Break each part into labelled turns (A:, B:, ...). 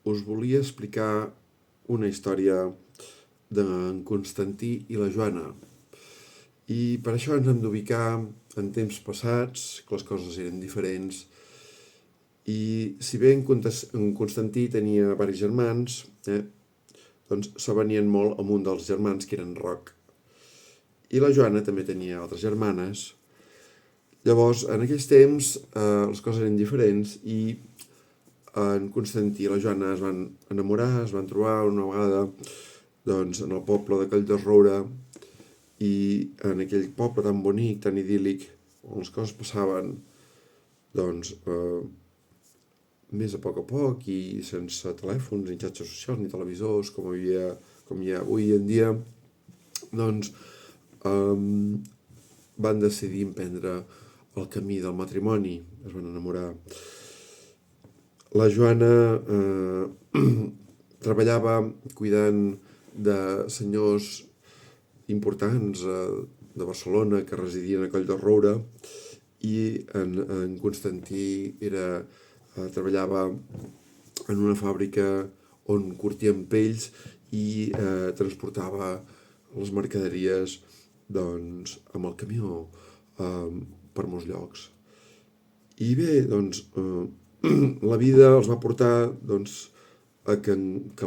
A: us volia explicar una història d'en Constantí i la Joana. I per això ens hem d'ubicar en temps passats, que les coses eren diferents, i si bé en Constantí tenia diversos germans, doncs s'avenien molt amb un dels germans, que era en Roc. I la Joana també tenia altres germanes. Llavors, en aquells temps, les coses eren diferents i en Constantí i la Joana es van enamorar, es van trobar una vegada doncs, en el poble de Collderroure, i en aquell poble tan bonic, tan idíl·lic, on les coses passaven doncs, més a poc i sense telèfons, ni xarxes socials, ni televisors, com hi ha avui en dia, doncs van decidir emprendre el camí del matrimoni, es van enamorar. La Joana treballava cuidant de senyors importants de Barcelona que residien a Collderroure, i en Constantí treballava en una fàbrica on curtien pells i transportava les mercaderies doncs, amb el camió per molts llocs. I bé, doncs, la vida els va portar doncs, a que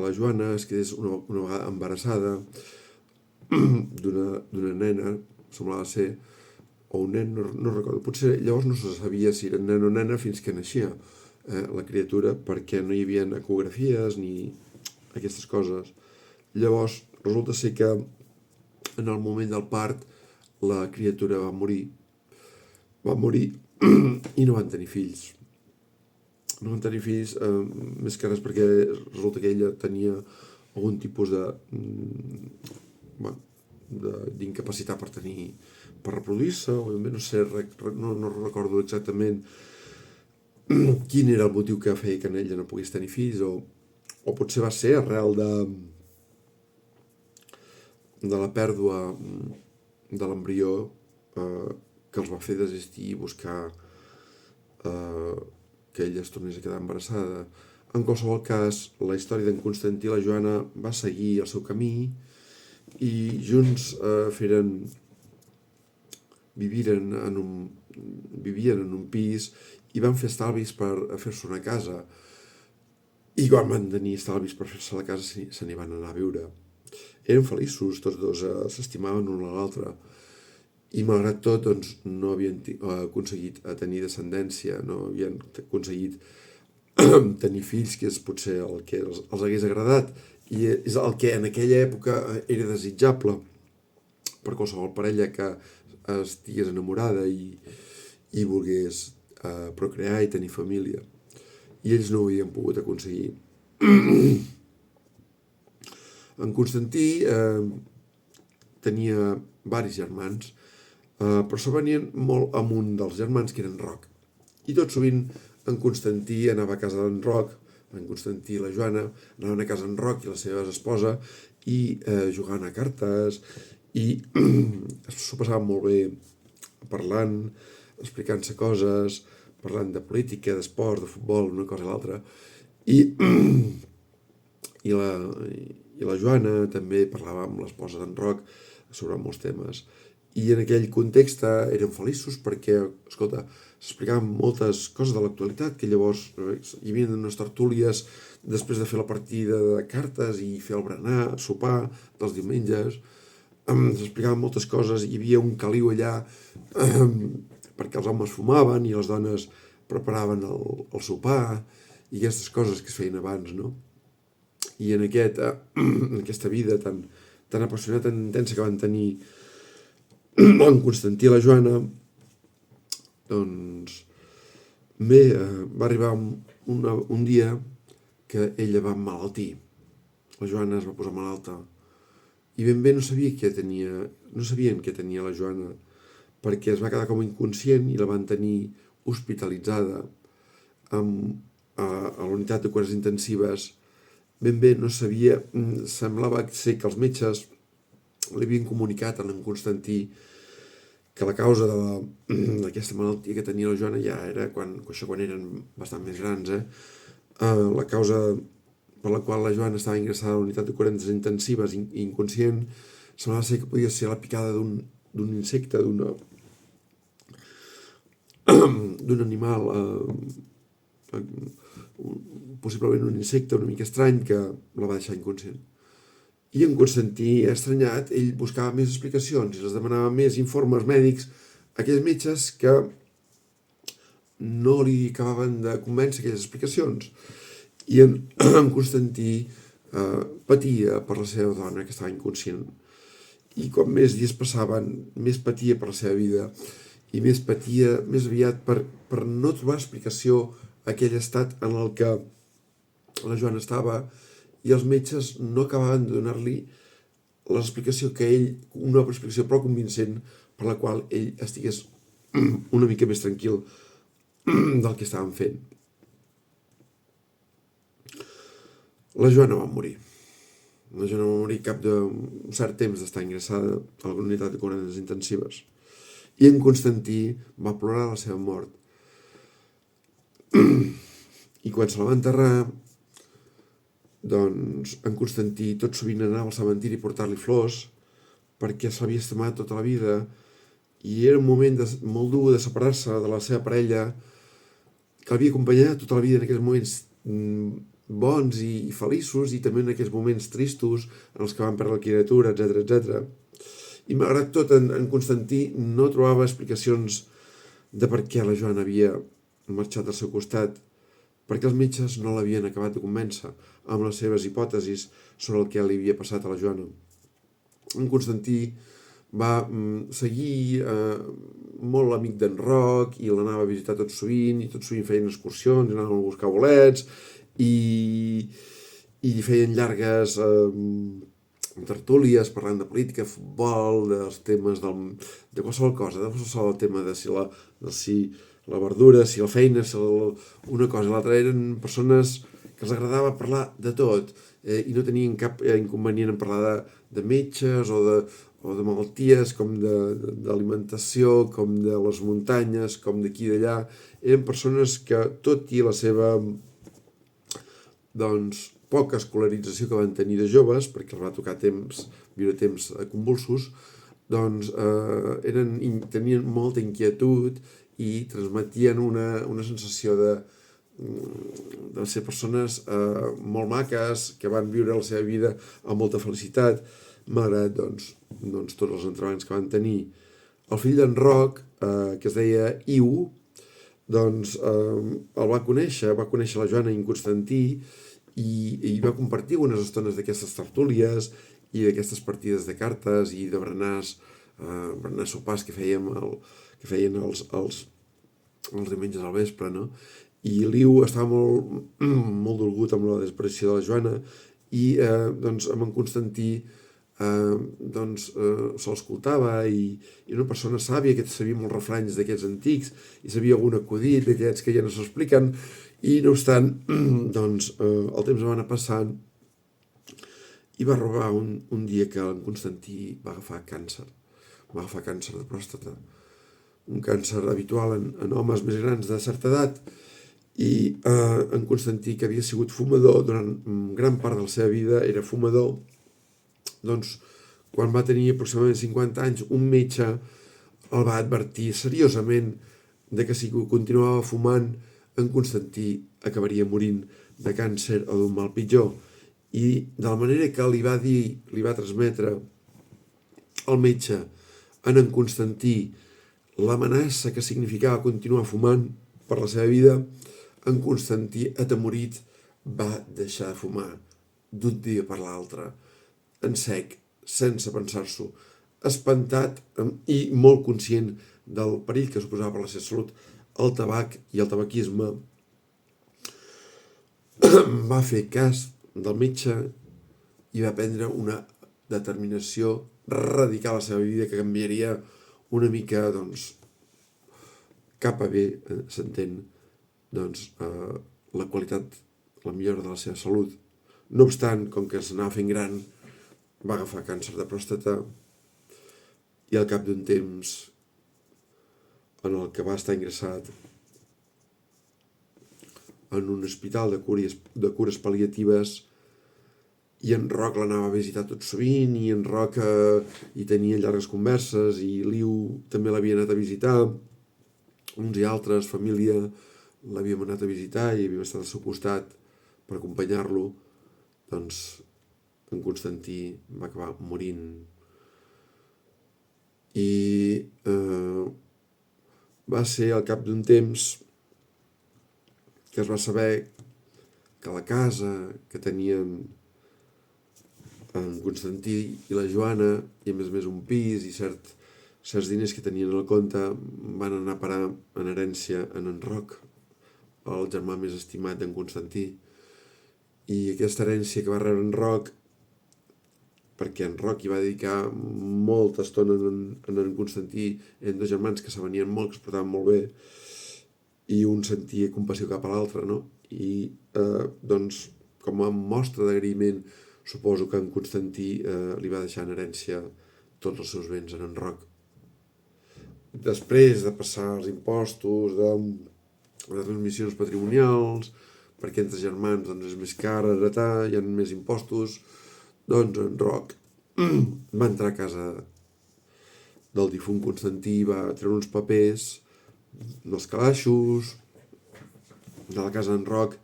A: la Joana es quedés una vegada embarassada d'una nena, semblava ser, o un nen, no recordo. Potser llavors no se sabia si era nen o nena fins que naixia la criatura, perquè no hi havia ecografies ni aquestes coses. Llavors, resulta ser que en el moment del part la criatura va morir i no van tenir fills. No van tenir fills, més que res perquè resulta que ella tenia algun tipus d'incapacitat per reproduir-se, o no sé, no recordo exactament quin era el motiu que feia que ella no pogués tenir fills, o potser va ser arrel de la pèrdua de l'embrió que els va fer desistir i buscar que ella es tornés a quedar embarassada. En qualsevol cas, la història d'en Constantí i la Joana va seguir el seu camí i junts vivien en un pis i van fer estalvis per fer-se una casa. I quan van tenir estalvis per fer-se la casa se n'hi van anar a viure. Eren feliços, tots dos, s'estimaven un a l'altre. I malgrat tot doncs, no havien aconseguit tenir descendència, no havien aconseguit tenir fills, que és potser el que els hagués agradat, i és el que en aquella època era desitjable per qualsevol parella que estigués enamorada i volgués procrear i tenir família. I ells no ho havien pogut aconseguir. En Constantí tenia diversos germans, però s'avenien molt amb un dels germans, que era en Roc. I tot sovint en Constantí anava a casa d'en Roc, en Constantí i la Joana anaven a casa d'en Roc i la seva esposa, i jugant a cartes, i s'ho passaven molt bé parlant, explicant-se coses, parlant de política, d'esport, de futbol, una cosa i l'altra. I la Joana també parlava amb l'esposa d'en Roc sobre molts temes. I en aquell context eren feliços perquè, escolta, s'explicaven moltes coses de l'actualitat, que llavors hi havia unes tertúlies després de fer la partida de cartes i fer el berenar, sopar dels diumenges. S'explicaven moltes coses, hi havia un caliu allà perquè els homes fumaven i les dones preparaven el sopar i aquestes coses que es feien abans, no? I en aquesta vida tan apassionada, tan intensa que van tenir en Constantí i la Joana, doncs bé, va arribar un dia que ella va emmalaltir. La Joana es va posar malalta i ben bé no sabien què tenia la Joana, perquè es va quedar com inconscient i la van tenir hospitalitzada a la unitat de cures intensives. Ben bé no sabia, semblava ser que els metges li havien comunicat a en Constantí que la causa d'aquesta malaltia que tenia la Joana ja era quan eren bastant més grans, la causa per la qual la Joana estava ingressada a la unitat de cures intensives i inconscient, semblava ser que podia ser la picada d'un insecte, d'un animal, possiblement un insecte una mica estrany que la va deixar inconscient. I en Constantí, estranyat, ell buscava més explicacions i les demanava més informes mèdics a aquells metges que no li acabaven de convèncer aquelles explicacions. I en Constantí patia per la seva dona, que estava inconscient. I com més dies passaven, més patia per la seva vida i més patia més aviat per no trobar explicació a aquell estat en el que la Joana estava, i els metges no acabaven de donar-li l'explicació que ell, una explicació prou convincent per la qual ell estigués una mica més tranquil del que estaven fent. La Joana va morir. La Joana va morir cap d'un cert temps d'estar ingressada a la unitat de cures intensives. I en Constantí va plorar la seva mort. I quan se la va enterrar, doncs en Constantí tot sovint anava al cementiri a portar-li flors perquè se l'havia estimat tota la vida i era un moment molt dur de separar-se de la seva parella que l'havia acompanyat tota la vida en aquells moments bons i feliços i també en aquells moments tristos en els que van perdre la criatura, etc. I malgrat tot en Constantí no trobava explicacions de per què la Joana havia marxat al seu costat, perquè els metges no l'havien acabat de convèncer amb les seves hipòtesis sobre el que li havia passat a la Joana. En Constantí va seguir molt amic d'en Roc i l'anava a visitar tot sovint, i tot sovint feien excursions, anaven a buscar bolets i feien llargues tertúlies parlant de política, futbol, dels temes de qualsevol cosa, de qualsevol tema de si la verdura, si la feina, si una cosa i l'altra. Eren persones que els agradava parlar de tot i no tenien cap inconvenient en parlar de metges o de malalties, com d'alimentació, com de les muntanyes, com d'aquí i d'allà. Eren persones que, tot i la seva poca escolarització que van tenir de joves, perquè els va tocar viure temps convulsos, tenien molta inquietud i transmetien una sensació de ser persones molt maques, que van viure la seva vida amb molta felicitat, malgrat tots els entrebancs que van tenir. El fill d'en Roc, que es deia Iu, el va conèixer la Joana i en Constantí, i va compartir unes estones d'aquestes tertúlies i d'aquestes partides de cartes i de berenar sopars que feien els diumenges al vespre, no? I l'Iu estava molt dolgut amb la desaparició de la Joana i amb en Constantí se l'escoltava i una persona sàvia que sabia molts refranys d'aquests antics i sabia algun acudit d'aquests que ja no s'expliquen. I no obstant, el temps va anar passant i va arribar un dia que en Constantí va agafar càncer. Va agafar càncer de pròstata, un càncer habitual en homes més grans de certa edat, i en Constantí, que havia sigut fumador durant gran part de la seva vida, era fumador, quan va tenir aproximadament 50 anys, un metge el va advertir seriosament de que si continuava fumant, en Constantí acabaria morint de càncer o d'un mal pitjor. I de la manera que li va transmetre el metge en Constantí l'amenaça que significava continuar fumant per la seva vida, en Constantí, atemorit, va deixar de fumar d'un dia per l'altre, en sec, sense pensar-s'ho, espantat i molt conscient del perill que suposava per la seva salut el tabac i el tabaquisme. Va fer cas del metge i va prendre una determinació radical a la seva vida que canviaria una mica cap a bé, s'entén, la qualitat, la millora de la seva salut. No obstant, com que s'anava fent gran, va agafar càncer de pròstata i al cap d'un temps en el que va estar ingressat en un hospital de cures pal·liatives i en Roc l'anava a visitar tot sovint, i en Roc hi tenia llargues converses, i Liu també l'havia anat a visitar, uns i altres, família, l'havíem anat a visitar i havíem estat al seu costat per acompanyar-lo. Doncs en Constantí va acabar morint. I va ser al cap d'un temps que es va saber que la casa que tenien en Constantí i la Joana, i a més un pis i certs diners que tenien al compte, van anar a parar en herència en Roc, el germà més estimat d'en Constantí. I aquesta herència que va rebre en Roc, perquè en Roc hi va dedicar molta estona en Constantí, eren dos germans que s'avenien molt, que es portaven molt bé, i un sentia compassió cap a l'altre, no? I doncs, com a mostra d'agraïment, suposo que en Constantí li va deixar en herència tots els seus béns en Roc. Després de passar els impostos, de transmissions patrimonials, perquè entre germans doncs, és més car heretar, hi ha més impostos, doncs en Roc va entrar a casa del difunt Constantí, va treure uns papers dels calaixos de la casa d'en Roc,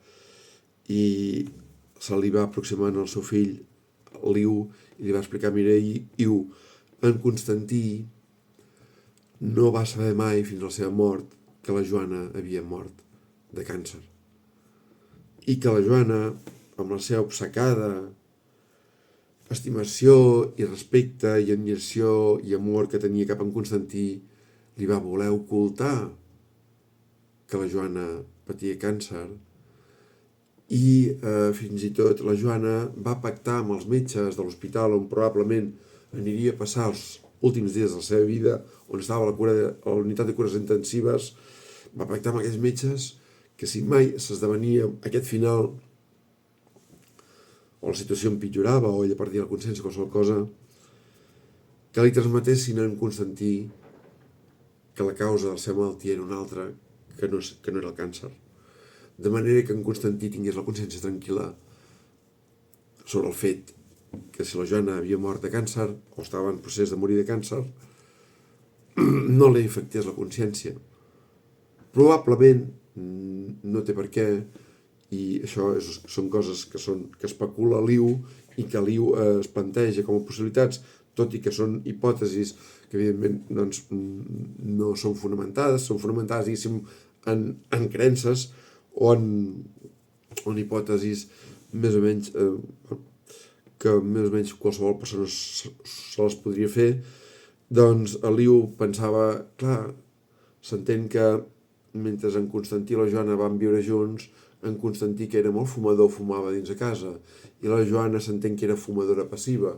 A: i se li va aproximant al seu fill, Liu, i li va explicar: mira, Iu, en Constantí no va saber mai fins a la seva mort que la Joana havia mort de càncer, i que la Joana, amb la seva obcecada estimació i respecte i admiració i amor que tenia cap en Constantí, li va voler ocultar que la Joana patia càncer, i fins i tot la Joana va pactar amb els metges de l'hospital on probablement aniria a passar els últims dies de la seva vida, on estava a la unitat de cures intensives, va pactar amb aquells metges que si mai s'esdevenia aquest final, o la situació empitjorava, o ella perdia la consciència, qualsevol cosa, que li transmetessin en Constantí que la causa de la seva malaltia era una altra, que no era el càncer. De manera que en Constantí tingués la consciència tranquil·la sobre el fet que si la Joana havia mort de càncer, o estava en procés de morir de càncer, no li afectés la consciència. Probablement no té per què, i això són coses que especula Liu i que Liu es planteja com a possibilitats, tot i que són hipòtesis que evidentment doncs, no són fonamentades, diguéssim, en creences o en hipòtesis més o menys que més o menys qualsevol persona se les podria fer. Doncs Liu pensava, clar, s'entén que mentre en Constantí i la Joana van viure junts, en Constantí, que era molt fumador, fumava dins de casa, i la Joana s'entén que era fumadora passiva.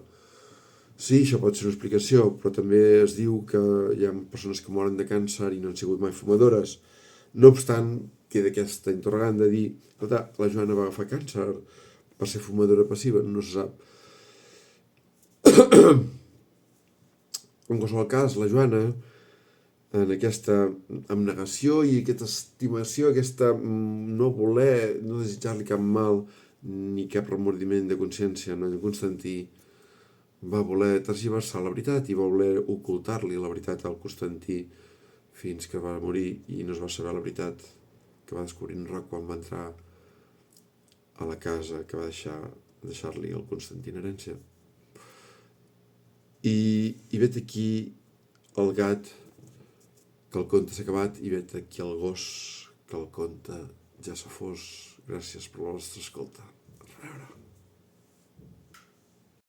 A: Sí, això pot ser una explicació, però també es diu que hi ha persones que moren de càncer i no han sigut mai fumadores. No obstant, queda aquesta interrogant de dir, escolta, la Joana va agafar càncer per ser fumadora passiva, no se sap. En qualsevol cas, la Joana, en aquesta abnegació i aquesta estimació, aquesta no voler, no desitjar-li cap mal ni cap remordiment de consciència en Constantí, va voler tergiversar la veritat i va voler ocultar-li la veritat al Constantí fins que va morir, i no es va saber la veritat que va descobrir en Roc quan va entrar a la casa que va deixar-li el Constantí en herència. I vet aquí el gat, que el conte s'ha acabat, i vet aquí el gos, que el conte ja s'ha fos. Gràcies per la vostra escolta. A reveure.